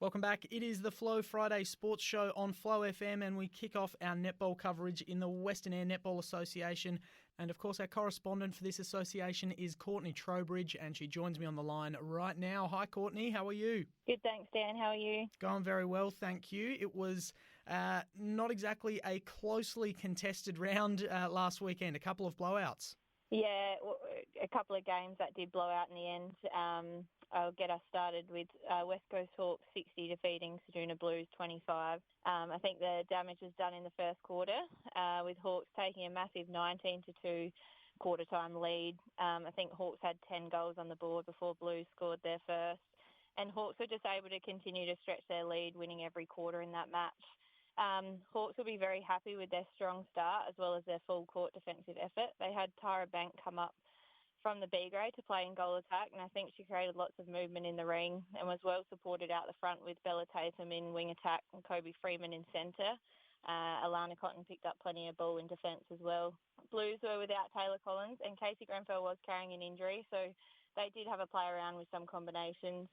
Welcome back. It is the Flow Friday Sports Show on Flow FM, and we kick off our netball coverage in the Western Eyre Netball Association. And of course, our correspondent for this association is Courtney Trowbridge, and she joins me on the line right now. Hi, Courtney. How are you? Good, thanks, Dan. How are you? Going very well, thank you. It was not exactly a closely contested round last weekend. A couple of blowouts. Yeah, a couple of games that did blow out in the end. I'll get us started with West Coast Hawks 60 defeating Ceduna Blues 25. I think the damage was done in the first quarter, with Hawks taking a massive 19-2 quarter-time lead. I think Hawks had 10 goals on the board before Blues scored their first. And Hawks were just able to continue to stretch their lead, winning every quarter in that match. Hawks will be very happy with their strong start as well as their full court defensive effort. They had Tara Bank come up from the B grade to play in goal attack, and I think she created lots of movement in the ring and was well supported out the front with Bella Tatham in wing attack and Kobe Freeman in centre. Alana Cotton picked up plenty of ball in defence as well. Blues were without Taylor Collins, and Casey Grenfell was carrying an injury, so they did have a play around with some combinations.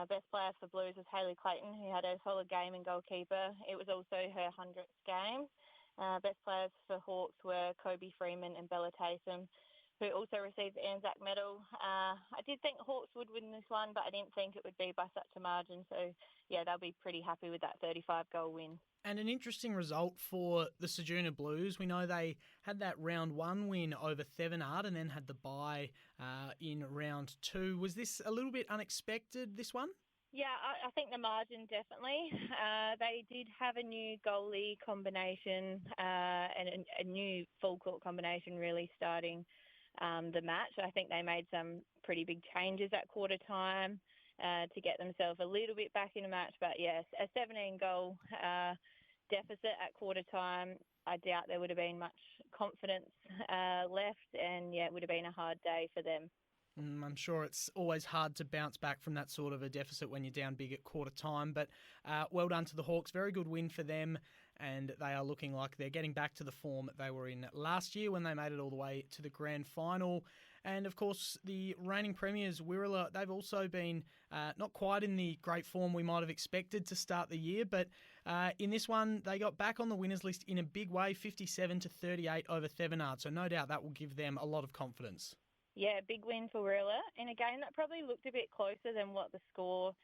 Best player for Blues was Hayley Clayton, who had a solid game in goalkeeper. It was also her 100th game. Best players for Hawks were Kobe Freeman and Bella Tatham, who also received the Anzac medal. I did think Hawks would win this one, but I didn't think it would be by such a margin. So, yeah, they'll be pretty happy with that 35-goal win. And an interesting result for the Ceduna Blues. We know they had that round one win over Thevenard and then had the bye in round two. Was this a little bit unexpected, this one? Yeah, I think the margin definitely. They did have a new goalie combination and a new full court combination really starting the match. I think they made some pretty big changes at quarter time to get themselves a little bit back in the match. But yes, a 17-goal deficit at quarter time, I doubt there would have been much confidence left, and yeah, it would have been a hard day for them. I'm sure it's always hard to bounce back from that sort of a deficit when you're down big at quarter time, but well done to the Hawks. Very good win for them, and they are looking like they're getting back to the form they were in last year when they made it all the way to the grand final. And of course, the reigning premiers, Wirrulla, they've also been not quite in the great form we might have expected to start the year, but in this one, they got back on the winners list in a big way, 57-38 over Thevenard, so no doubt that will give them a lot of confidence. Yeah, big win for Wirrulla in a game that probably looked a bit closer than what the score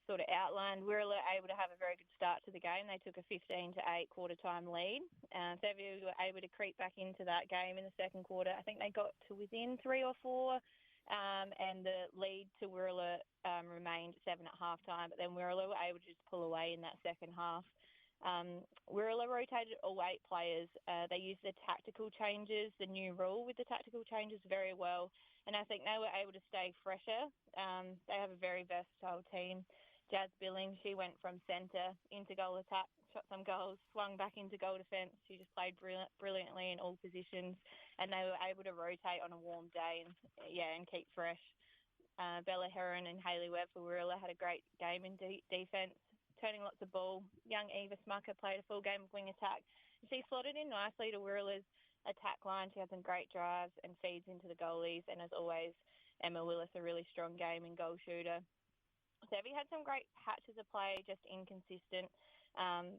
sort of outlined. Wirrulla able to have a very good start to the game. They took a 15-8 quarter-time lead. They were able to creep back into that game in the second quarter. I think they got to within 3 or 4, and the lead to Wirrulla remained 7 at half-time, but then Wirrulla were able to just pull away in that second half. Wirrulla rotated all 8 players. They used the tactical changes, the new rule with the tactical changes very well, and I think they were able to stay fresher. They have a very versatile team. Jazz Billings, she went from centre into goal attack, shot some goals, swung back into goal defence. She just played brilliantly in all positions, and they were able to rotate on a warm day and keep fresh. Bella Heron and Hayley Webb for Wirrulla had a great game in defence, turning lots of ball. Young Eva Smucker played a full game of wing attack. She slotted in nicely to Wirrulla's attack line. She had some great drives and feeds into the goalies. And as always, Emma Willis, a really strong game in goal shooter. Sevi had some great patches of play, just inconsistent.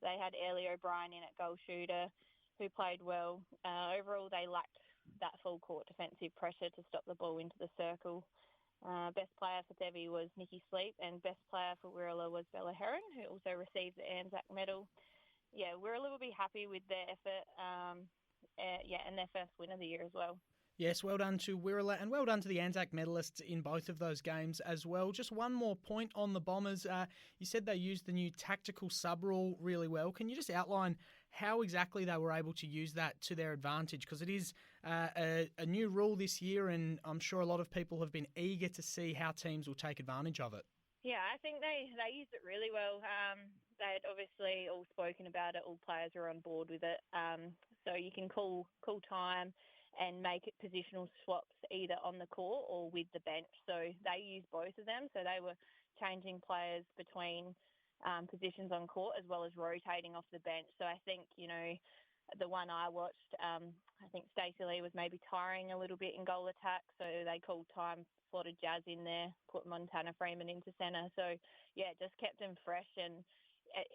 They had Ellie O'Brien in at goal shooter, who played well. Overall, they lacked that full court defensive pressure to stop the ball into the circle. Best player for Debbie was Nikki Sleep, and best player for Wirrulla was Bella Heron, who also received the Anzac medal. Yeah, Wirrulla will be happy with their effort, and their first win of the year as well. Yes, well done to Wirrulla, and well done to the Anzac medalists in both of those games as well. Just one more point on the Bombers. You said they used the new tactical sub-rule really well. Can you just outline how exactly they were able to use that to their advantage? Because it is a new rule this year, and I'm sure a lot of people have been eager to see how teams will take advantage of it. Yeah, I think they used it really well. They had obviously all spoken about it. All players were on board with it. So you can call time and make it positional swaps either on the court or with the bench. So they used both of them. So they were changing players between positions on court as well as rotating off the bench. So I think, the one I watched, I think Stacey Lee was maybe tiring a little bit in goal attack. So they called time slotted Jazz in there, put Montana Freeman into centre. So, yeah, just kept them fresh, and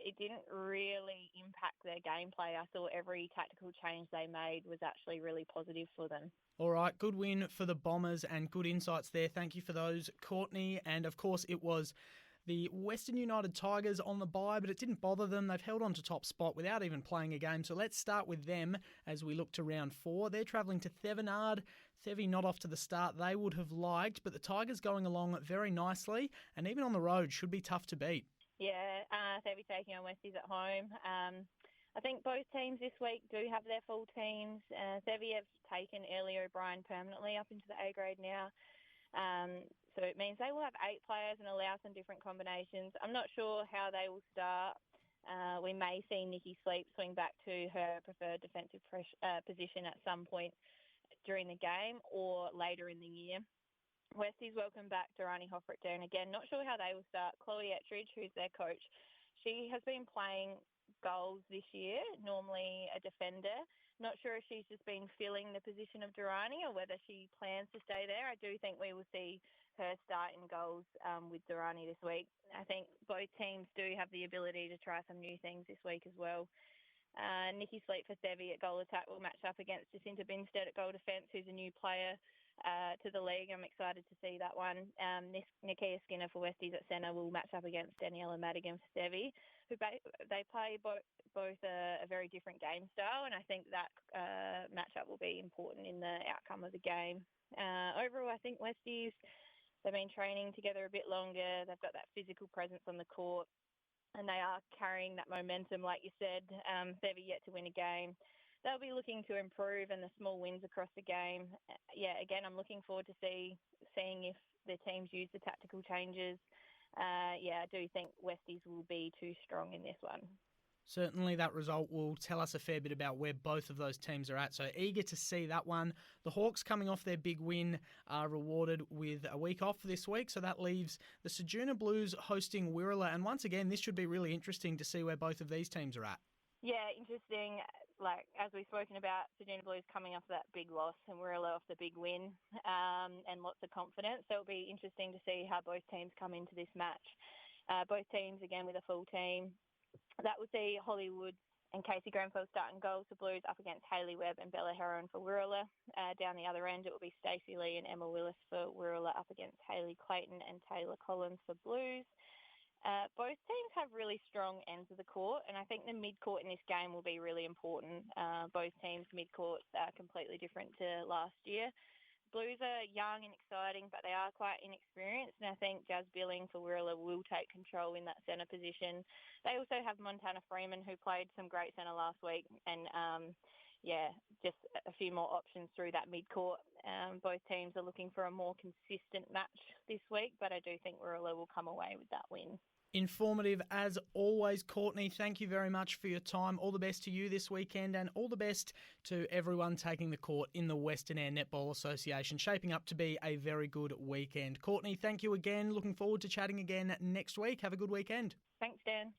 it didn't really impact their gameplay. I thought every tactical change they made was actually really positive for them. All right, good win for the Bombers and good insights there. Thank you for those, Courtney. And, of course, it was the Western United Tigers on the bye, but it didn't bother them. They've held on to top spot without even playing a game. So let's start with them as we look to round 4. They're travelling to Thevenard. Thevi not off to the start they would have liked, but the Tigers going along very nicely and even on the road should be tough to beat. Yeah, Thevi taking on Westies at home. I think both teams this week do have their full teams. Thevi have taken Ellie O'Brien permanently up into the A grade now. So it means they will have 8 players and allow some different combinations. I'm not sure how they will start. We may see Nikki Sleep swing back to her preferred defensive position at some point during the game or later in the year. Westies welcome back Durrani Hoffrichter, and again, not sure how they will start. Chloe Ettridge, who's their coach, she has been playing goals this year, normally a defender. Not sure if she's just been filling the position of Durrani or whether she plans to stay there. I do think we will see her start in goals with Durrani this week. I think both teams do have the ability to try some new things this week as well. Nikki Sleep for Thevi at goal attack will match up against Jacinta Binstead at goal defence, who's a new player to the league. I'm excited to see that one. Nikia Skinner for Westies at centre will match up against Daniela Madigan for Thevi, who they play both a very different game style, and I think that matchup will be important in the outcome of the game. Overall, I think Westies, they've been training together a bit longer. They've got that physical presence on the court, and they are carrying that momentum, like you said. Thevi yet to win a game. They'll be looking to improve and the small wins across the game. Yeah, again, I'm looking forward to seeing if the teams use the tactical changes. I do think Westies will be too strong in this one. Certainly that result will tell us a fair bit about where both of those teams are at. So eager to see that one. The Hawks, coming off their big win, are rewarded with a week off this week. So that leaves the Ceduna Blues hosting Wirrulla. And once again, this should be really interesting to see where both of these teams are at. Yeah, interesting. Like, as we've spoken about, Ceduna Blues coming off that big loss and Wirrulla off the big win, and lots of confidence. So it'll be interesting to see how both teams come into this match. Both teams, again, with a full team. That will see Hollywood and Casey Grenfell starting goals for Blues up against Hayley Webb and Bella Heron for Wirrulla. Down the other end, it will be Stacey Lee and Emma Willis for Wirrulla up against Hayley Clayton and Taylor Collins for Blues. Both teams have really strong ends of the court, and I think the mid-court in this game will be really important. Both teams' mid-courts are completely different to last year. Blues are young and exciting, but they are quite inexperienced, and I think Jazz Billing for Wirrulla will take control in that centre position. They also have Montana Freeman, who played some great centre last week, and just a few more options through that mid-court. Both teams are looking for a more consistent match this week, but I do think Wirrulla will come away with that win. Informative as always, Courtney. Thank you very much for your time. All the best to you this weekend and all the best to everyone taking the court in the Western Eyre Netball Association. Shaping up to be a very good weekend. Courtney, thank you again. Looking forward to chatting again next week. Have a good weekend. Thanks, Dan.